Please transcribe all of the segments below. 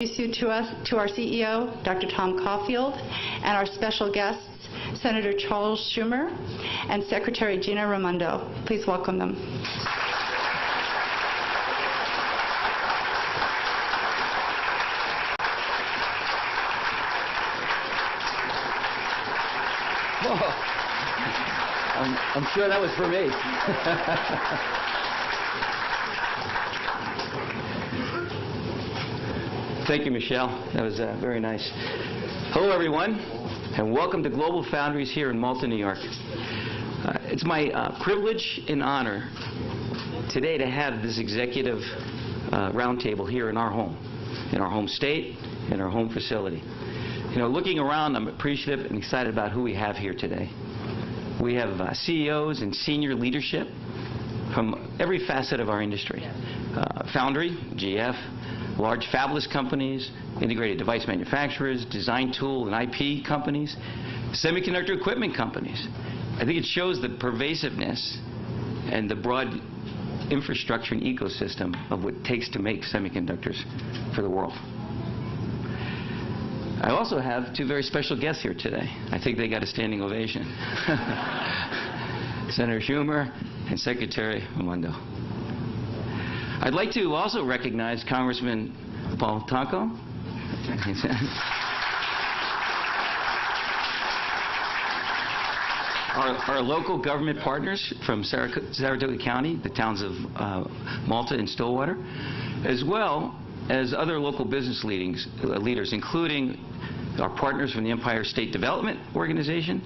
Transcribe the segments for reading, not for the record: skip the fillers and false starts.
introduce you to our CEO, Dr. Tom Caulfield, and our special guests, Senator Charles Schumer and Secretary Gina Raimondo. Please welcome them. Whoa. I'm sure that was for me. Thank you, Michelle. That was very nice. Hello, everyone, and welcome to GlobalFoundries here in Malta, New York. It's my privilege and honor today to have this executive roundtable here in our home state, in our home facility. You know, looking around, I'm appreciative and excited about who we have here today. We have CEOs and senior leadership from every facet of our industry. Foundry, GF, large fabless companies, integrated device manufacturers, design tool and IP companies, semiconductor equipment companies. I think it shows the pervasiveness and the broad infrastructure and ecosystem of what it takes to make semiconductors for the world. I also have two very special guests here today. I think they got a standing ovation. Senator Schumer and Secretary Raimondo. I'd like to also recognize Congressman Paul Tonko. Our local government partners from Saratoga County, the towns of Malta and Stillwater, as well as other local business leaders, including our partners from the Empire State Development Organization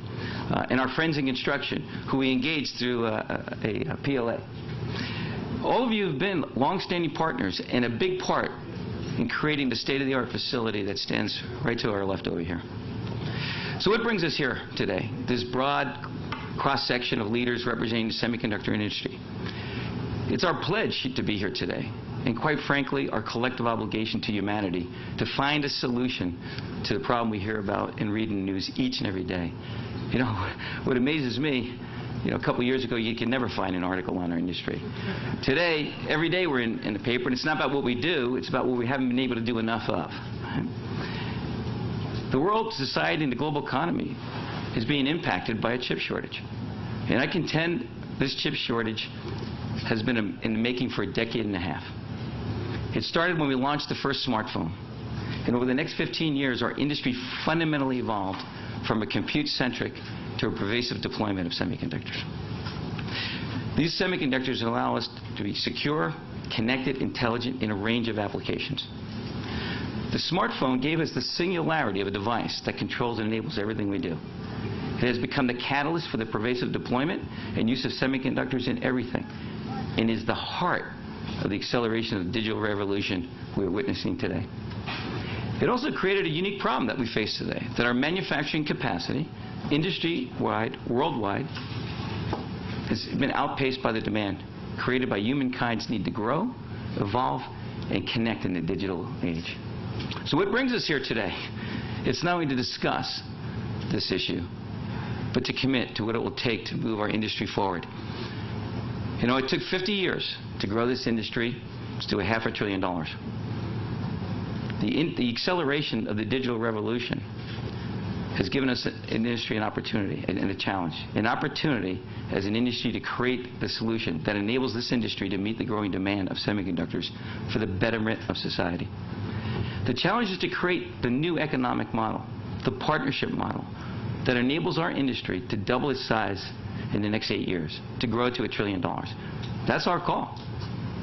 and our friends in construction, who we engaged through a PLA. All of you have been long-standing partners and a big part in creating the state-of-the-art facility that stands right to our left over here. So what brings us here today? This broad cross-section of leaders representing the semiconductor industry. It's our pledge to be here today, and quite frankly, our collective obligation to humanity to find a solution to the problem we hear about and read in the news each and every day. You know, what amazes me, a couple years ago, you could never find an article on our industry. Today, every day we're in the paper, and it's not about what we do, it's about what we haven't been able to do enough of. The world, society, and the global economy is being impacted by a chip shortage. And I contend this chip shortage has been in the making for a decade and a half. It started when we launched the first smartphone. And over the next 15 years, our industry fundamentally evolved from a compute-centric to a pervasive deployment of semiconductors. These semiconductors allow us to be secure, connected, intelligent in a range of applications. The smartphone gave us the singularity of a device that controls and enables everything we do. It has become the catalyst for the pervasive deployment and use of semiconductors in everything, and is the heart of the acceleration of the digital revolution we're witnessing today. It also created a unique problem that we face today, that our manufacturing capacity, industry-wide, worldwide, has been outpaced by the demand created by humankind's need to grow, evolve, and connect in the digital age. So what brings us here today? It's not only to discuss this issue, but to commit to what it will take to move our industry forward. You know, it took 50 years to grow this industry to $500 billion. The acceleration of the digital revolution has given us an industry an opportunity and a challenge. An opportunity as an industry to create the solution that enables this industry to meet the growing demand of semiconductors for the betterment of society. The challenge is to create the new economic model, the partnership model, that enables our industry to double its size in the next 8 years, to grow to $1 trillion. That's our call.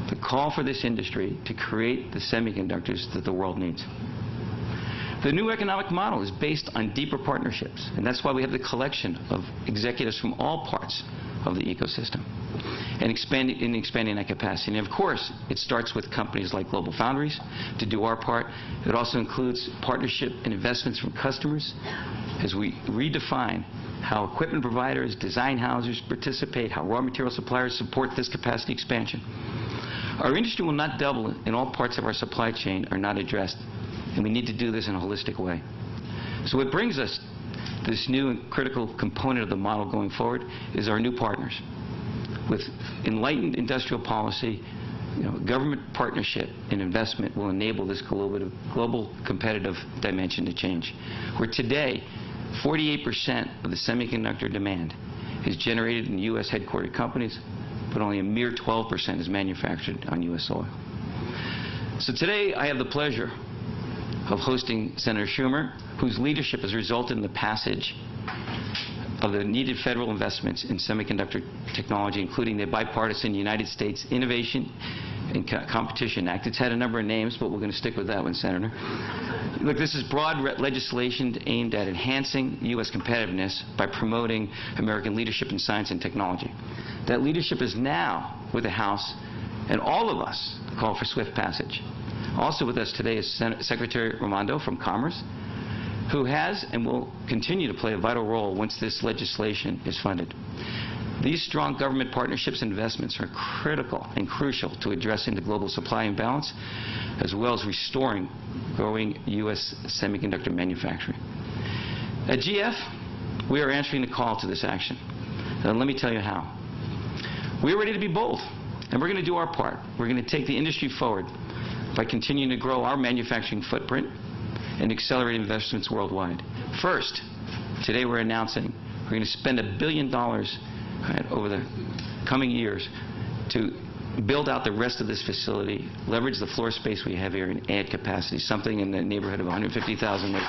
The call for this industry to create the semiconductors that the world needs. The new economic model is based on deeper partnerships, and that's why we have the collection of executives from all parts of the ecosystem and expanding that capacity. And of course, it starts with companies like GlobalFoundries to do our part. It also includes partnership and investments from customers as we redefine how equipment providers, design houses participate, how raw material suppliers support this capacity expansion. Our industry will not double, and all parts of our supply chain are not addressed, and we need to do this in a holistic way. So what brings us this new and critical component of the model going forward is our new partners. With enlightened industrial policy Government partnership and investment will enable this global competitive dimension to change. Where today, 48% of the semiconductor demand is generated in U.S. headquartered companies, but only a mere 12% is manufactured on U.S. soil. So today, I have the pleasure of hosting Senator Schumer, whose leadership has resulted in the passage of the needed federal investments in semiconductor technology, including the bipartisan United States Innovation and Competition Act. It's had a number of names, but we're going to stick with that one, Senator. Look, this is broad legislation aimed at enhancing U.S. competitiveness by promoting American leadership in science and technology. That leadership is now with the House, and all of us call for swift passage. Also with us today is Secretary Raimondo from Commerce, who has and will continue to play a vital role once this legislation is funded. These strong government partnerships and investments are critical and crucial to addressing the global supply imbalance, as well as restoring growing U.S. semiconductor manufacturing. At GF, we are answering the call to this action. Now, let me tell you how. We're ready to be bold, and we're going to do our part. We're going to take the industry forward by continuing to grow our manufacturing footprint and accelerate investments worldwide. First, today we're announcing we're going to spend $1 billion over the coming years to build out the rest of this facility, leverage the floor space we have here, and add capacity, something in the neighborhood of 150,000 acres.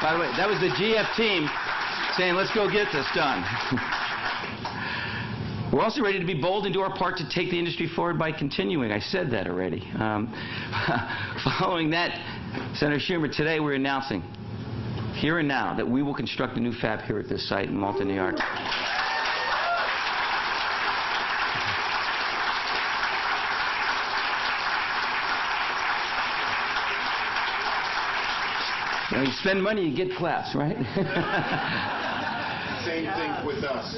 By the way, that was the GF team saying, let's go get this done. We're also ready to be bold and do our part to take the industry forward by continuing. I said that already. Following that, Senator Schumer, today we're announcing here and now that we will construct a new fab here at this site in Malta, New York. You spend money, you get claps, right? Same thing with us.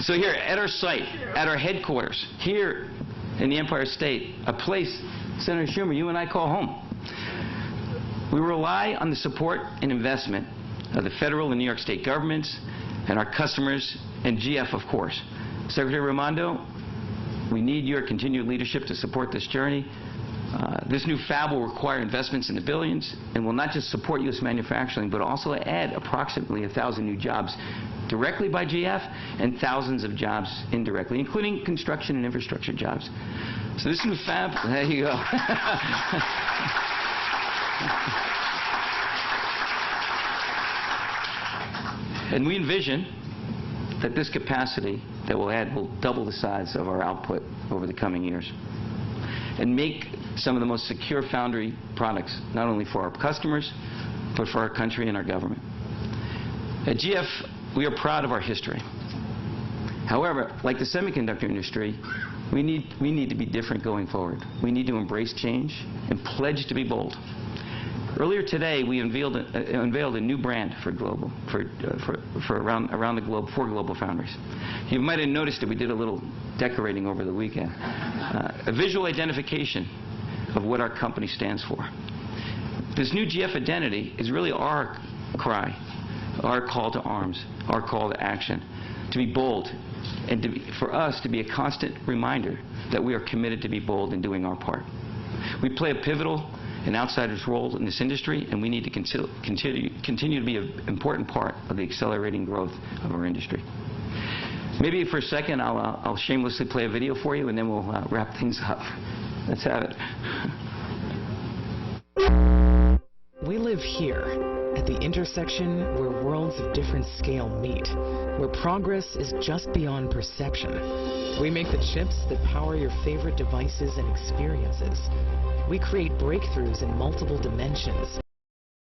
So here, at our site, at our headquarters, here in the Empire State, a place, Senator Schumer, you and I call home. We rely on the support and investment of the federal and New York State governments and our customers and GF, of course. Secretary Raimondo, we need your continued leadership to support this journey. This new fab will require investments in the billions and will not just support U.S. manufacturing, but also add approximately 1,000 new jobs directly by GF and thousands of jobs indirectly, including construction and infrastructure jobs. So this new fab, there you go. And we envision that this capacity that we'll add will double the size of our output over the coming years and make some of the most secure foundry products, not only for our customers, but for our country and our government. At GF, we are proud of our history. However, like the semiconductor industry, we need to be different going forward. We need to embrace change and pledge to be bold. Earlier today, we unveiled a new brand for around the globe for GlobalFoundries. You might have noticed that we did a little decorating over the weekend. A visual identification of what our company stands for. This new GF identity is really our cry, our call to arms, our call to action, to be bold, and for us to be a constant reminder that we are committed to be bold in doing our part. We play a pivotal and outsider's role in this industry, and we need to continue to be an important part of the accelerating growth of our industry. Maybe for a second I'll shamelessly play a video for you, and then we'll wrap things up. Let's have it. We live here, at the intersection where worlds of different scale meet, where progress is just beyond perception. We make the chips that power your favorite devices and experiences. We create breakthroughs in multiple dimensions,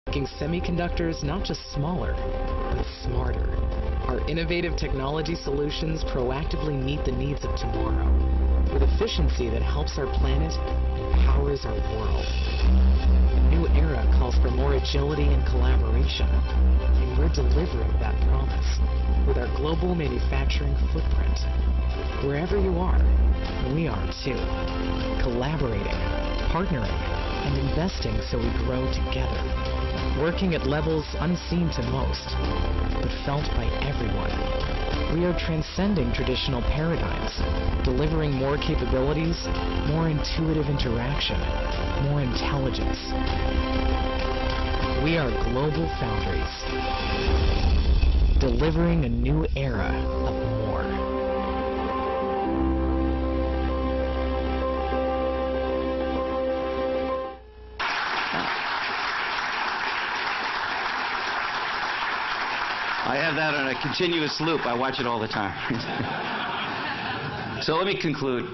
making semiconductors not just smaller, but smarter. Our innovative technology solutions proactively meet the needs of tomorrow, with efficiency that helps our planet and powers our world. A new era calls for more agility and collaboration, and we're delivering that promise with our global manufacturing footprint. Wherever you are, we are too, collaborating, partnering, and investing so we grow together. working at levels unseen to most, but felt by everyone. We are transcending traditional paradigms, delivering more capabilities, more intuitive interaction, more intelligence. We are GlobalFoundries, delivering a new era of more. I have that on a continuous loop. I watch it all the time. So let me conclude.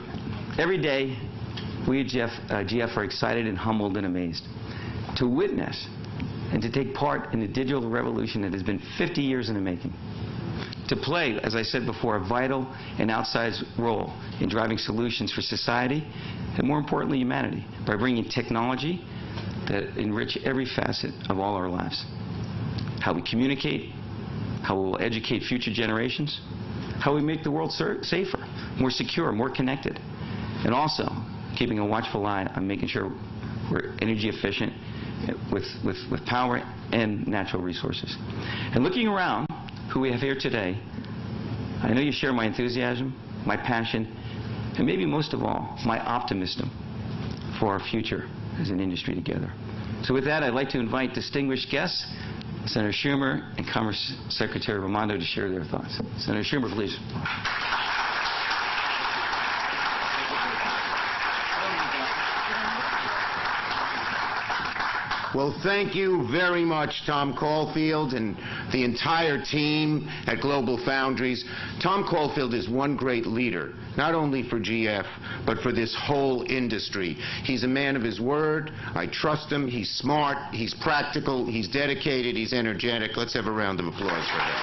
Every day, we at GF are excited and humbled and amazed to witness and to take part in the digital revolution that has been 50 years in the making. To play, as I said before, a vital and outsized role in driving solutions for society and, more importantly, humanity by bringing technology that enrich every facet of all our lives. How we communicate, how we will educate future generations, how we make the world safer, more secure, more connected, and also keeping a watchful eye on making sure we're energy efficient with power and natural resources. And looking around who we have here today, I know you share my enthusiasm, my passion, and maybe most of all, my optimism for our future as an industry together. So with that, I'd like to invite distinguished guests, Senator Schumer and Commerce Secretary Raimondo, to share their thoughts. Senator Schumer, please. Well, thank you very much, Tom Caulfield and the entire team at GlobalFoundries. Tom Caulfield is one great leader, not only for GF, but for this whole industry. He's a man of his word. I trust him. He's smart. He's practical. He's dedicated. He's energetic. Let's have a round of applause for him.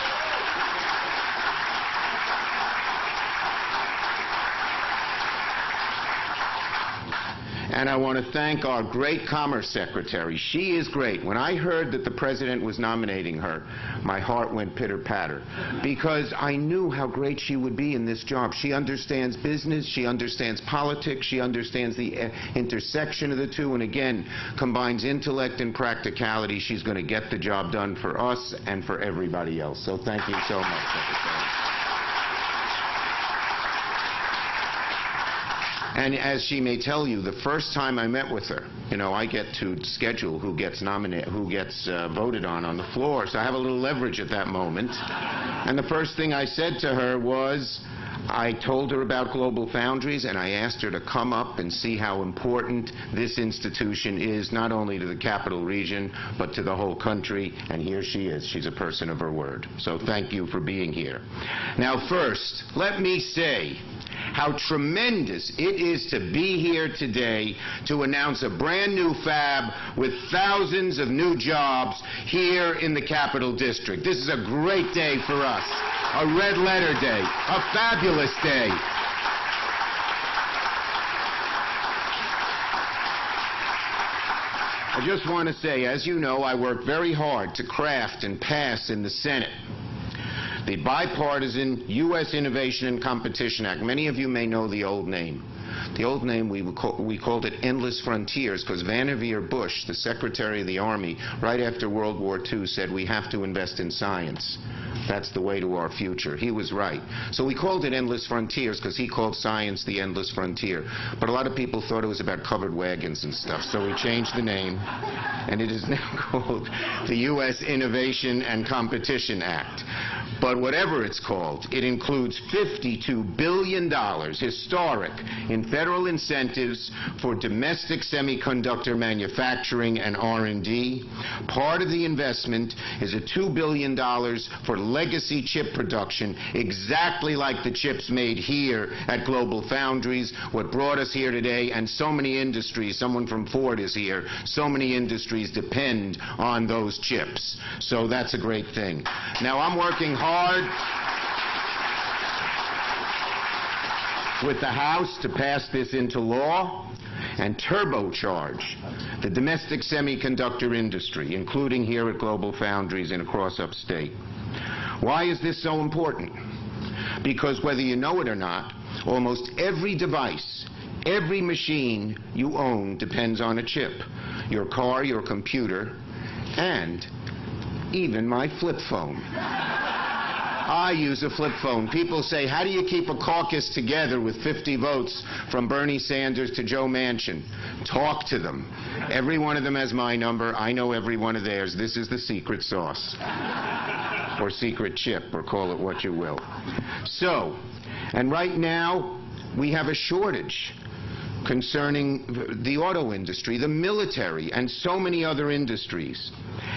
And I want to thank our great Commerce Secretary. She is great. When I heard that the President was nominating her, my heart went pitter-patter, because I knew how great she would be in this job. She understands business, she understands politics, she understands the intersection of the two, and again, combines intellect and practicality. She's going to get the job done for us and for everybody else. So thank you so much, Secretary. And as she may tell you, the first time I met with her, I get to schedule who gets nominated, who gets voted on the floor, so I have a little leverage at that moment. And the first thing I said to her was, I told her about GlobalFoundries, and I asked her to come up and see how important this institution is, not only to the capital region, but to the whole country. And here she is. She's a person of her word. So thank you for being here. Now, first, let me say how tremendous it is to be here today to announce a brand new fab with thousands of new jobs here in the Capital District. This is a great day for us, a red letter day, a fabulous day. I just want to say, as you know, I worked very hard to craft and pass in the Senate the bipartisan U.S. Innovation and Competition Act. Many of you may know the old name. The old name, we called it Endless Frontiers, because Vannevar Bush, the Secretary of the Army, right after World War II, said we have to invest in science. That's the way to our future. He was right. So we called it Endless Frontiers because he called science the endless frontier. But a lot of people thought it was about covered wagons and stuff, so we changed the name, and it is now called the U.S. Innovation and Competition Act. But whatever it's called, it includes $52 billion, historic, in federal incentives for domestic semiconductor manufacturing and R&D. Part of the investment is a $2 billion for legacy chip production, exactly like the chips made here at GlobalFoundries, what brought us here today, and so many industries, someone from Ford is here, so many industries depend on those chips. So that's a great thing. Now, I'm working hard with the House to pass this into law and turbocharge the domestic semiconductor industry, including here at GlobalFoundries and across upstate. Why is this so important? Because whether you know it or not, almost every device, every machine you own depends on a chip. Your car, your computer, and even my flip phone. I use a flip phone. People say, how do you keep a caucus together with 50 votes from Bernie Sanders to Joe Manchin? Talk to them. Every one of them has my number. I know every one of theirs. This is the secret sauce. Or secret chip, or call it what you will. So, and right now, we have a shortage concerning the auto industry, the military, and so many other industries.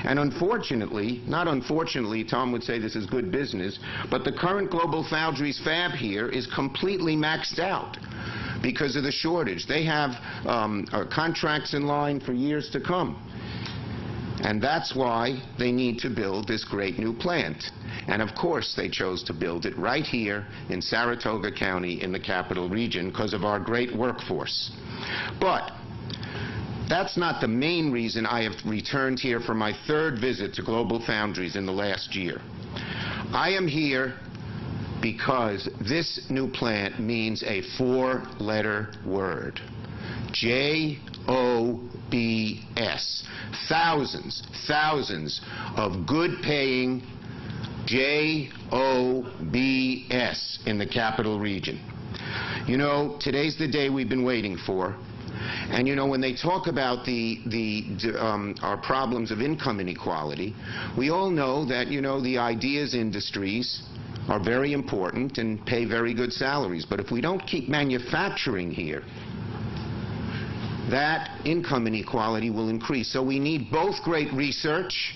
And unfortunately, not unfortunately, Tom would say this is good business, but the current GlobalFoundries fab here is completely maxed out because of the shortage. They have contracts in line for years to come. And that's why they need to build this great new plant. And of course they chose to build it right here in Saratoga County in the Capital Region because of our great workforce. But that's not the main reason I have returned here for my third visit to GlobalFoundries in the last year. I am here because this new plant means a four-letter word. J-O-B-S. Thousands of good-paying J-O-B-S in the Capital Region. You know, today's the day we've been waiting for. And you know, when they talk about our problems of income inequality, we all know that, you know, the ideas industries are very important and pay very good salaries. But if we don't keep manufacturing here, that income inequality will increase. So we need both great research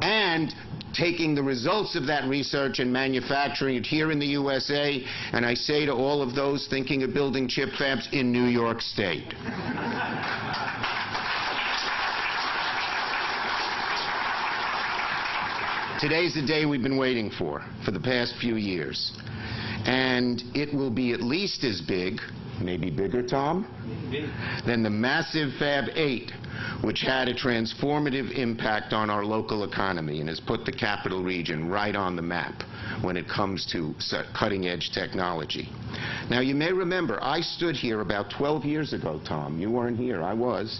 and taking the results of that research and manufacturing it here in the USA, and I say to all of those thinking of building chip fabs, in New York State. Today's the day we've been waiting for the past few years. And it will be at least as big, maybe bigger, Tom, than the massive Fab 8, which had a transformative impact on our local economy and has put the Capital Region right on the map when it comes to cutting-edge technology. Now, you may remember, I stood here about 12 years ago, Tom. You weren't here. I was.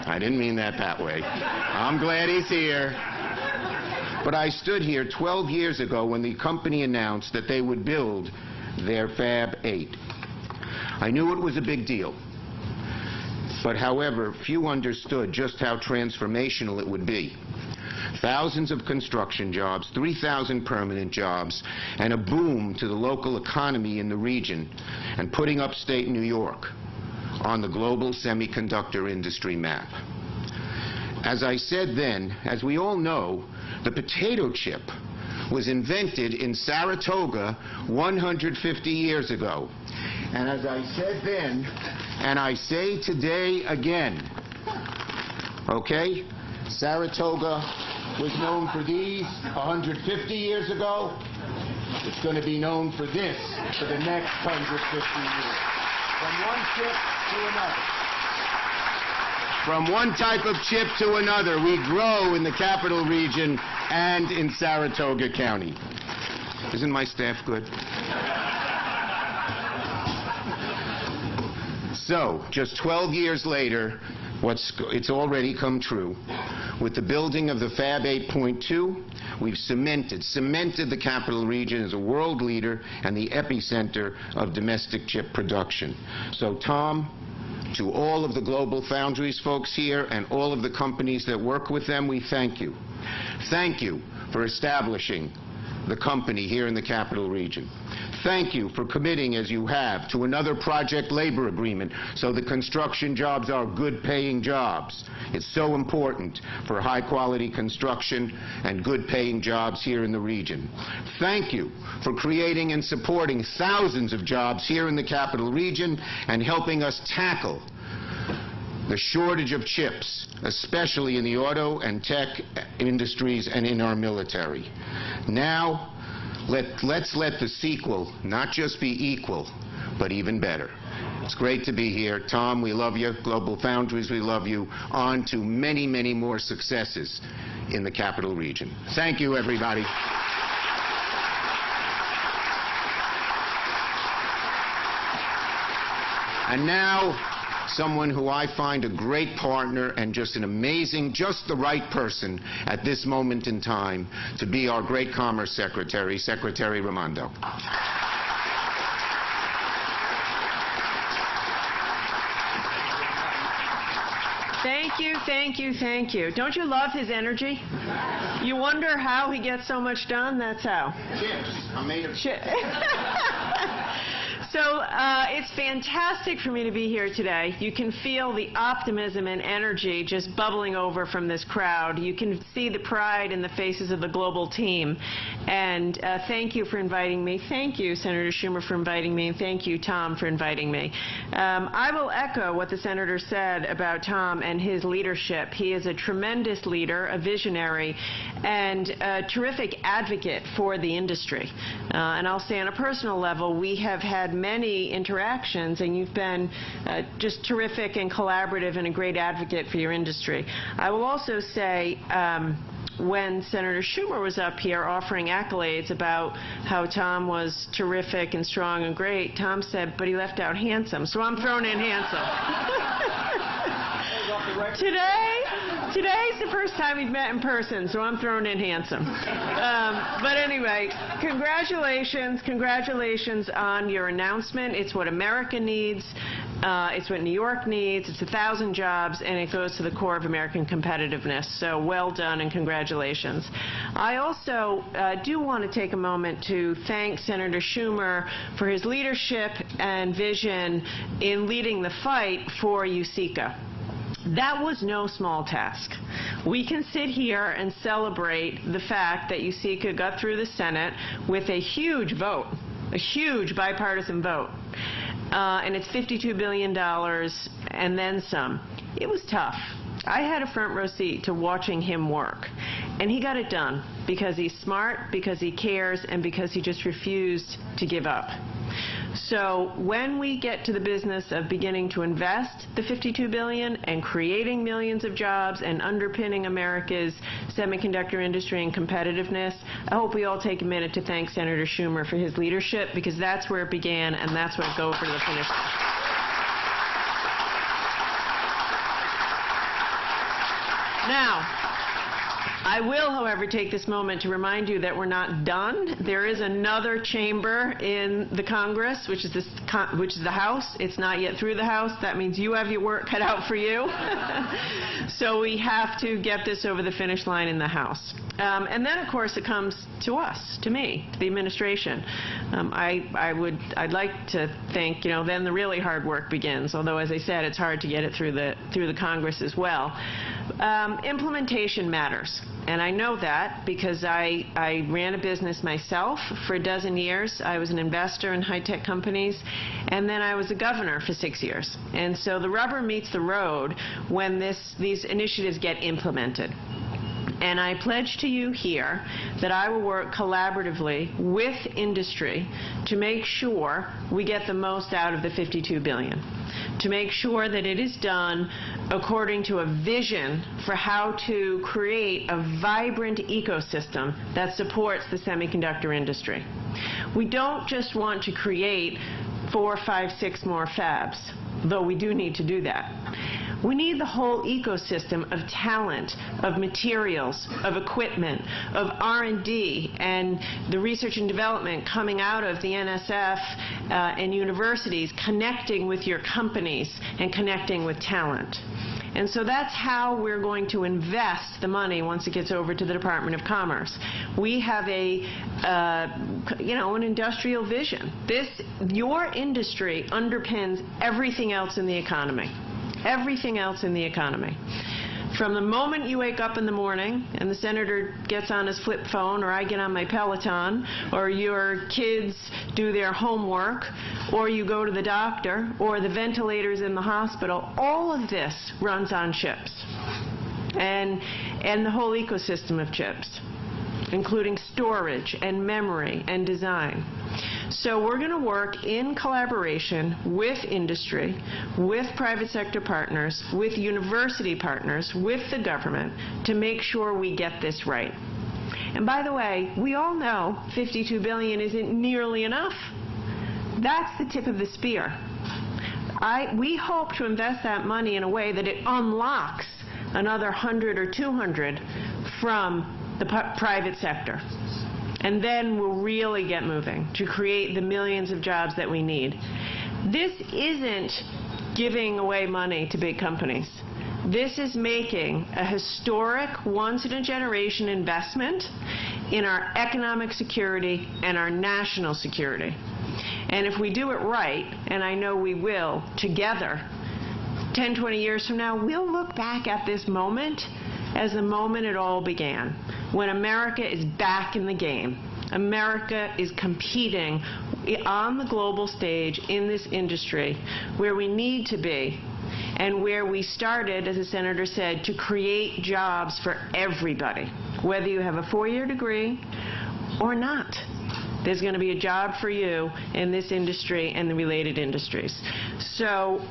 I didn't mean that way. I'm glad he's here. But I stood here 12 years ago when the company announced that they would build their Fab 8. I knew it was a big deal. But however, few understood just how transformational it would be. Thousands of construction jobs, 3,000 permanent jobs, and a boom to the local economy in the region, and putting upstate New York on the global semiconductor industry map. As I said then, as we all know, the potato chip was invented in Saratoga 150 years ago. And as I said then, and I say today again, okay, Saratoga was known for these 150 years ago. It's going to be known for this for the next 150 years. From one chip to another. From one type of chip to another, we grow in the Capital Region and in Saratoga County. Isn't my staff good? So, just 12 years later, it's already come true. With the building of the Fab 8.2, we've cemented the Capital Region as a world leader and the epicenter of domestic chip production. So, Tom, to all of the GlobalFoundries folks here and all of the companies that work with them, we thank you. Thank you for establishing the company here in the Capital Region. Thank you for committing, as you have, to another project labor agreement so the construction jobs are good-paying jobs. It's so important for high-quality construction and good-paying jobs here in the region. Thank you for creating and supporting thousands of jobs here in the Capital Region and helping us tackle the shortage of chips, especially in the auto and tech industries and in our military. Now, let's let the sequel not just be equal, but even better. It's great to be here. Tom, we love you. GlobalFoundries, we love you. On to many, many more successes in the Capital Region. Thank you, everybody. And now, someone who I find a great partner and just an amazing, just the right person at this moment in time to be our great Commerce Secretary, Secretary Raimondo. Thank you, thank you, thank you. Don't you love his energy? You wonder how he gets so much done? That's how. Chips. I'm made of chips. So it's fantastic for me to be here today. You can feel the optimism and energy just bubbling over from this crowd. You can see the pride in the faces of the global team. And thank you for inviting me. Thank you, Senator Schumer, for inviting me. And thank you, Tom, for inviting me. I will echo what the Senator said about Tom and his leadership. He is a tremendous leader, a visionary, and a terrific advocate for the industry. And I'll say on a personal level, we have had many interactions, and you've been just terrific and collaborative and a great advocate for your industry. I will also say, when Senator Schumer was up here offering accolades about how Tom was terrific and strong and great, Tom said, but he left out handsome, so I'm throwing in handsome. Today's the first time we've met in person, so I'm throwing in handsome. But anyway, congratulations on your announcement. It's what America needs. It's what New York needs. It's 1,000 jobs, and it goes to the core of American competitiveness. So well done, and congratulations. I also do want to take a moment to thank Senator Schumer for his leadership and vision in leading the fight for USICA. That was no small task. We can sit here and celebrate the fact that USICA got through the Senate with a huge vote, a huge bipartisan vote. And it's $52 billion and then some. It was tough. I had a front row seat to watching him work. And he got it done because he's smart, because he cares, and because he just refused to give up. So when we get to the business of beginning to invest the $52 billion and creating millions of jobs and underpinning America's semiconductor industry and competitiveness, I hope we all take a minute to thank Senator Schumer for his leadership, because that's where it began and that's what go over to the finish line. Now, I will, however, take this moment to remind you that we're not done. There is another chamber in the Congress, which is the House. It's not yet through the House. That means you have your work cut out for you. So we have to get this over the finish line in the House. And then, of course, it comes to us, to me, to the administration. I'd like to think, then the really hard work begins. Although, as I said, it's hard to get it through the Congress as well. Implementation matters. And I know that because I ran a business myself for a dozen years. I was an investor in high-tech companies, and then I was a governor for 6 years. And so the rubber meets the road when these initiatives get implemented. And I pledge to you here that I will work collaboratively with industry to make sure we get the most out of the $52 billion, to make sure that it is done according to a vision for how to create a vibrant ecosystem that supports the semiconductor industry. We don't just want to create 4, 5, 6 more fabs, though we do need to do that. We need the whole ecosystem of talent, of materials, of equipment, of R&D, and the research and development coming out of the NSF and universities, connecting with your companies and connecting with talent. And so that's how we're going to invest the money once it gets over to the Department of Commerce. We have an industrial vision. Your industry underpins everything else in the economy. Everything else in the economy. From the moment you wake up in the morning and the senator gets on his flip phone, or I get on my Peloton, or your kids do their homework, or you go to the doctor, or the ventilators in the hospital, all of this runs on chips. And the whole ecosystem of chips, including storage and memory and design. So we're going to work in collaboration with industry, with private sector partners, with university partners, with the government to make sure we get this right. And by the way, we all know $52 billion isn't nearly enough. That's the tip of the spear. We hope to invest that money in a way that it unlocks another 100 or 200 from the private sector. And then we'll really get moving to create the millions of jobs that we need. This isn't giving away money to big companies. This is making a historic, once-in-a-generation investment in our economic security and our national security. And if we do it right, and I know we will, together, 10, 20 years from now, we'll look back at this moment as the moment it all began, when America is back in the game. America is competing on the global stage in this industry where we need to be, and where we started, as the senator said, to create jobs for everybody, whether you have a 4-year degree or not. There's going to be a job for you in this industry and the related industries. So,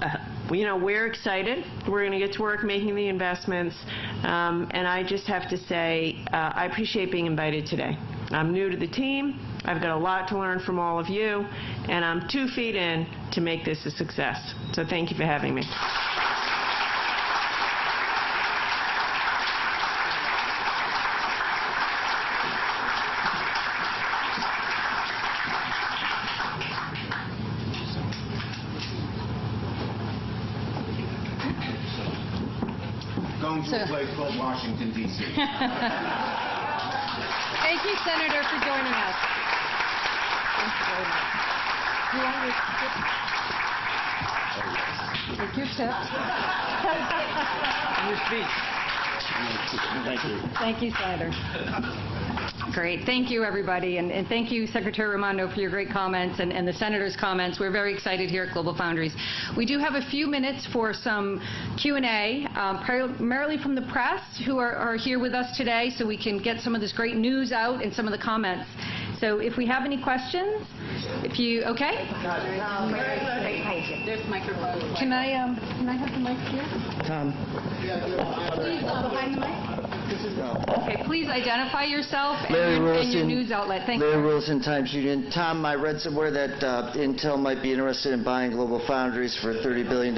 we're excited. We're going to get to work making the investments. And I just have to say, I appreciate being invited today. I'm new to the team. I've got a lot to learn from all of you. And I'm 2 feet in to make this a success. So thank you for having me. Going to a place called Washington, D.C. Thank you, Senator, for joining us. Thank you very much. You want your tip? Take your tip. Your speech. Thank you. Thank you, Senator. Great. Thank you, everybody. And thank you, Secretary Raimondo, for your great comments and the Senator's comments. We're very excited here at GlobalFoundries. We do have a few minutes for some Q&A, primarily from the press who are here with us today, so we can get some of this great news out and some of the comments. So if we have any questions, if you, okay? There's microphone. Can I have the mic here? Tom. Please, behind the mic. Okay, please identify yourself and your news outlet. Thank Larry you. Wilson, Times Union. Tom, I read somewhere that Intel might be interested in buying GlobalFoundries for $30 billion.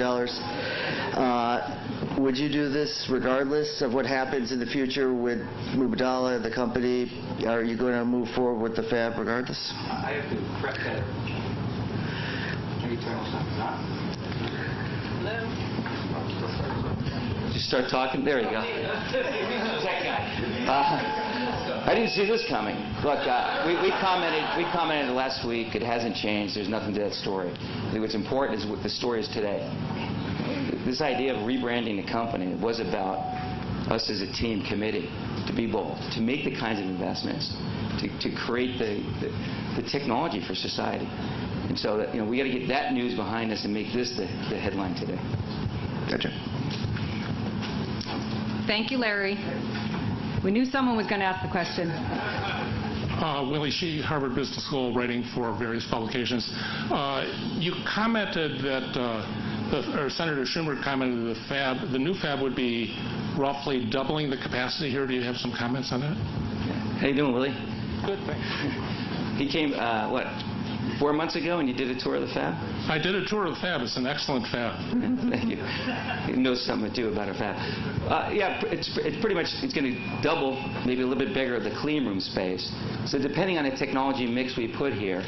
Would you do this regardless of what happens in the future with Mubadala, the company? Are you going to move forward with the fab regardless? I have to correct that. Can you turn on something on? Just start talking. There you go. I didn't see this coming. Look, we commented last week. It hasn't changed. There's nothing to that story. I think what's important is what the story is today. This idea of rebranding the company was about us as a team committing to be bold, to make the kinds of investments, to create the technology for society. And so that, we got to get that news behind us and make this the headline today. Gotcha. Thank you, Larry. We knew someone was going to ask the question. Willie Shee, Harvard Business School, writing for various publications. You commented that, or Senator Schumer commented that the new fab would be roughly doubling the capacity here. Do you have some comments on that? How you doing, Willie? Good, thanks. He came, 4 months ago, and you did a tour of the fab? I did a tour of the fab. It's an excellent fab. Thank you. He knows something to do about our fab. Yeah, it's pretty much, it's going to double, maybe a little bit bigger, the clean room space. So depending on the technology mix we put here,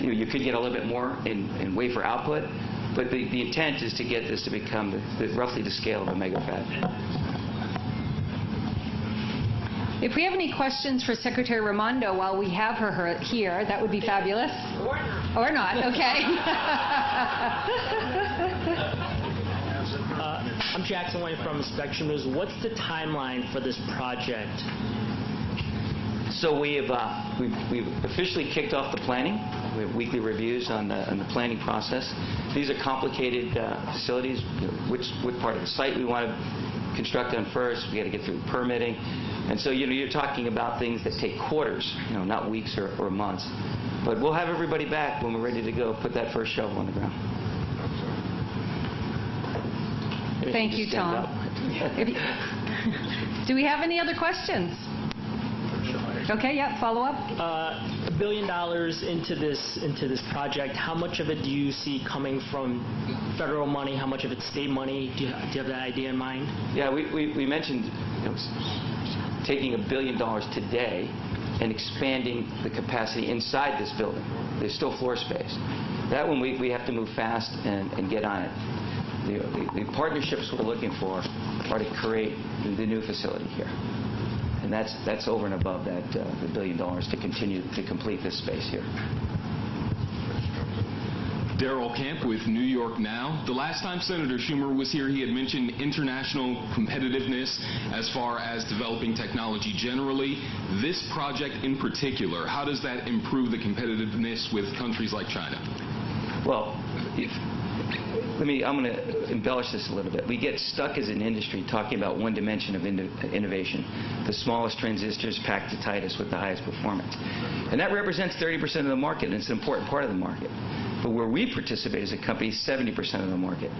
you could get a little bit more in wafer output, but the intent is to get this to become roughly the scale of a mega fab. If we have any questions for Secretary Raimondo while we have her here, that would be fabulous. Or not, okay. I'm Jackson White from Spectrum News. What's the timeline for this project? So we've officially kicked off the planning. We have weekly reviews on the planning process. These are complicated facilities. What part of the site we want to construct on first. We got to get through permitting. And so, you're talking about things that take quarters, not weeks or months. But we'll have everybody back when we're ready to go, put that first shovel on the ground. Thank you, Tom. Do we have any other questions? Okay, yeah, follow up. $1 billion into this project. How much of it do you see coming from federal money? How much of it's state money? Do you have that idea in mind? Yeah, we mentioned taking $1 billion today and expanding the capacity inside this building. There's still floor space. That one we have to move fast and get on it. The partnerships we're looking for are to create the new facility here. And that's over and above that the $1 billion to continue to complete this space here. Darrell Camp with New York Now. The last time Senator Schumer was here, he had mentioned international competitiveness as far as developing technology generally. This project in particular, how does that improve the competitiveness with countries like China? Well, I'm going to embellish this a little bit. We get stuck as an industry talking about one dimension of innovation, the smallest transistors packed the tightest with the highest performance. And that represents 30% of the market, and it's an important part of the market. But where we participate as a company is 70% of the market.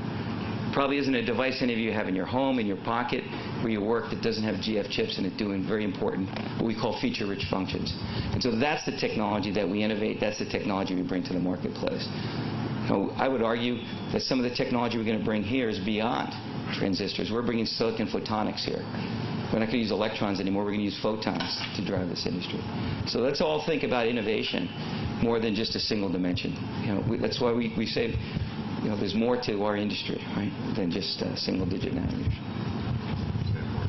Probably isn't a device any of you have in your home, in your pocket, where you work that doesn't have GF chips in it doing very important, what we call feature-rich functions. And so that's the technology that we innovate. That's the technology we bring to the marketplace. I would argue that some of the technology we're going to bring here is beyond transistors. We're bringing silicon photonics here. We're not going to use electrons anymore. We're going to use photons to drive this industry. So let's all think about innovation more than just a single dimension. That's why we say there's more to our industry, right, than just single-digit nanometers.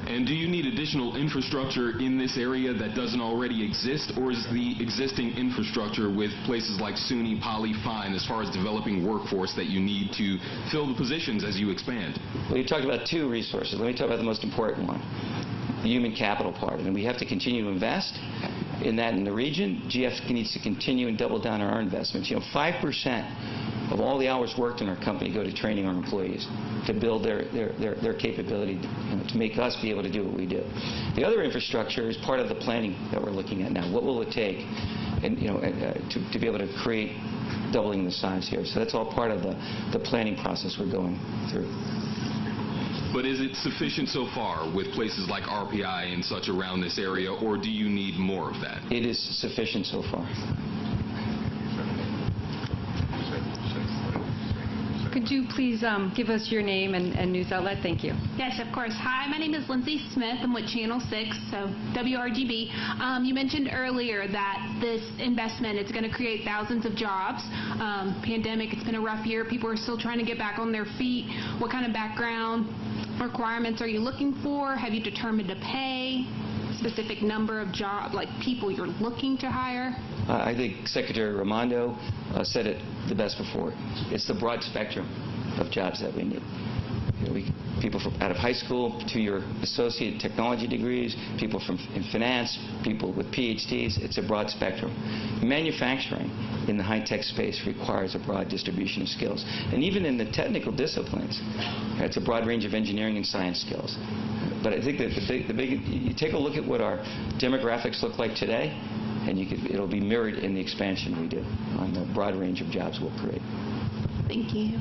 And do you need additional infrastructure in this area that doesn't already exist, or is the existing infrastructure with places like SUNY, Poly fine as far as developing workforce that you need to fill the positions as you expand? Well, you talked about two resources. Let me talk about the most important one, the human capital part. And we have to continue to invest in that in the region. GF needs to continue and double down on our investments. 5% of all the hours worked in our company go to training our employees to build their capability, to make us be able to do what we do. The other infrastructure is part of the planning that we're looking at now. What will it take, and to be able to create doubling the size here? So that's all part of the planning process we're going through. But is it sufficient so far with places like RPI and such around this area, or do you need more of that? It is sufficient so far. Could you please give us your name and news outlet? Thank you. Yes, of course. Hi, my name is Lindsay Smith. I'm with Channel 6, so WRGB. You mentioned earlier that this investment is going to create thousands of jobs. Pandemic, it's been a rough year. People are still trying to get back on their feet. What kind of background requirements are you looking for? Have you determined a pay? Specific number of people you're looking to hire? I think Secretary Raimondo said it the best before. It's the broad spectrum of jobs that we need. People out of high school, 2-year associate technology degrees, people in finance, people with PhDs. It's a broad spectrum. Manufacturing in the high-tech space requires a broad distribution of skills. And even in the technical disciplines, it's a broad range of engineering and science skills. But I think that you take a look at what our demographics look like today, and it'll be mirrored in the expansion we do on the broad range of jobs we'll create. Thank you.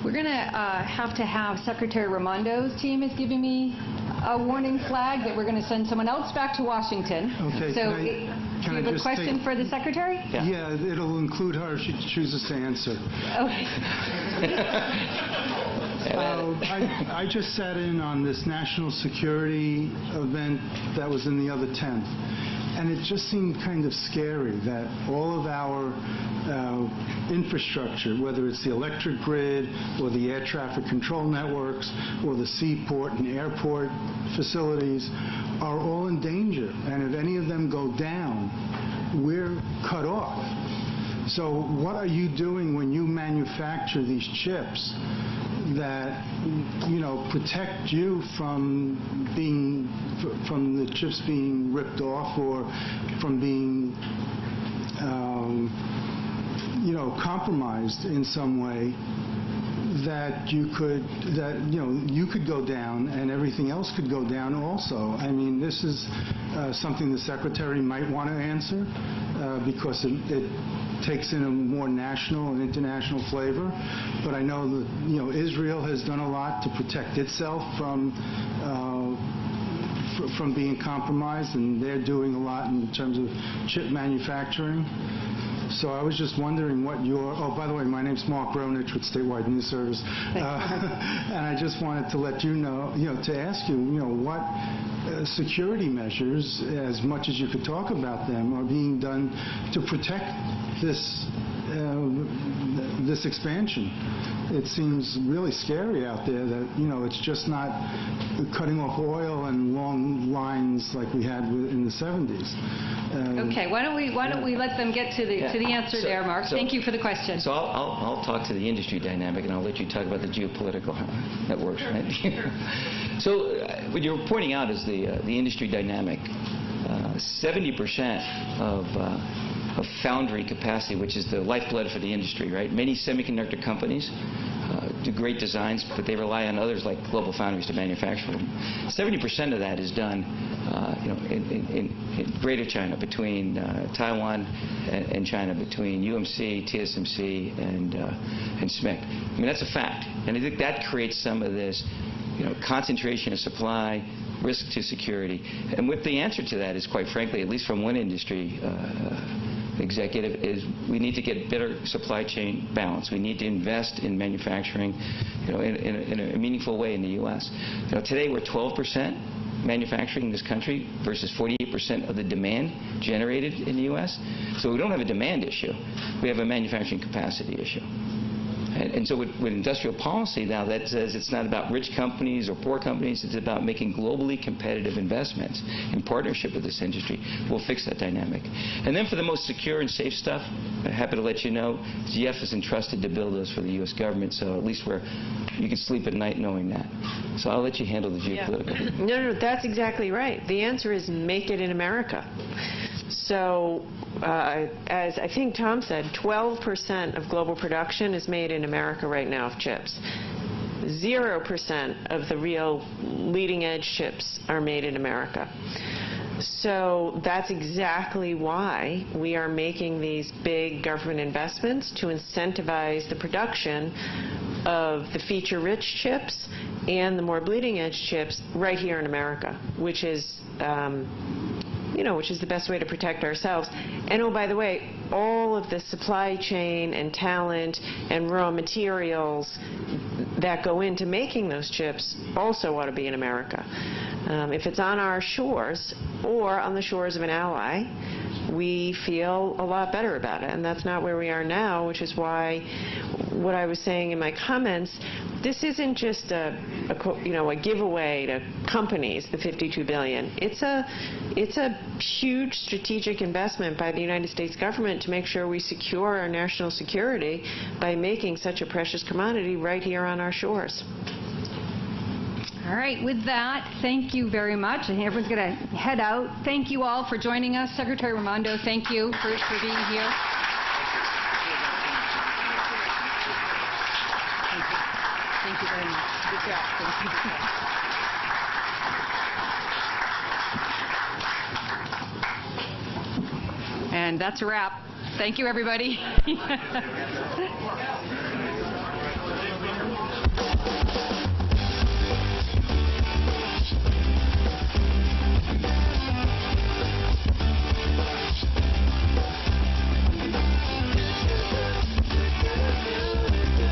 We're going to have Secretary Raimondo's team is giving me a warning flag that we're going to send someone else back to Washington. Okay. So do you have a question for the Secretary? Yeah, it'll include her if she chooses to answer. Okay. I just sat in on this national security event that was in the other tent. And it just seemed kind of scary that all of our infrastructure, whether it's the electric grid or the air traffic control networks or the seaport and airport facilities, are all in danger. And if any of them go down, we're cut off. So what are you doing when you manufacture these chips that protect you from the chips being ripped off or from being compromised in some way, that you could go down and everything else could go down also? I mean, this is something the Secretary might want to answer because it takes in a more national and international flavor. But I know that Israel has done a lot to protect itself from from being compromised, and they're doing a lot in terms of chip manufacturing. So I was just wondering what your, oh, by the way, my name's Mark Ronich with Statewide News Service. And I just wanted to let you know, to ask you, what security measures, as much as you could talk about them, are being done to protect this this expansion. It seems really scary out there that, it's just not cutting off oil and long lines like we had in the 70s. Okay, why don't we let them get to the answer there, Mark? Thank you for the question. So I'll talk to the industry dynamic, and I'll let you talk about the geopolitical networks, right? So what you're pointing out is the industry dynamic. 70% of foundry capacity, which is the lifeblood for the industry, right? Many semiconductor companies do great designs, but they rely on others like GlobalFoundries to manufacture them. 70% of that is done, in Greater China, between Taiwan and China, between UMC, TSMC, and SMIC. I mean, that's a fact, and I think that creates some of this, concentration of supply, risk to security. And what the answer to that is, quite frankly, at least from one industry executive, is we need to get better supply chain balance. We need to invest in manufacturing, in a meaningful way in the U.S. Today we're 12% manufacturing in this country versus 48% of the demand generated in the U.S. So we don't have a demand issue. We have a manufacturing capacity issue. And so with industrial policy now, that says it's not about rich companies or poor companies, it's about making globally competitive investments in partnership with this industry. We'll fix that dynamic. And then for the most secure and safe stuff, I'm happy to let you know, GF is entrusted to build those for the U.S. government, so at least you can sleep at night knowing that. So I'll let you handle the geopolitical. No, that's exactly right. The answer is make it in America. So, as I think Tom said, 12% of global production is made in America right now of chips. 0% of the real leading-edge chips are made in America. So that's exactly why we are making these big government investments to incentivize the production of the feature-rich chips and the more bleeding-edge chips right here in America, which is which is the best way to protect ourselves. And oh, by the way, all of the supply chain and talent and raw materials that go into making those chips also ought to be in America. If it's on our shores or on the shores of an ally, we feel a lot better about it. And that's not where we are now, which is why what I was saying in my comments, this isn't just a giveaway to companies, the $52 billion. It's a huge strategic investment by the United States government to make sure we secure our national security by making such a precious commodity right here on our shores. All right, with that, thank you very much. I think everyone's going to head out. Thank you all for joining us. Secretary Raimondo, thank you for being here. Thank you very much. Good job. Thank you. And that's a wrap. Thank you, everybody.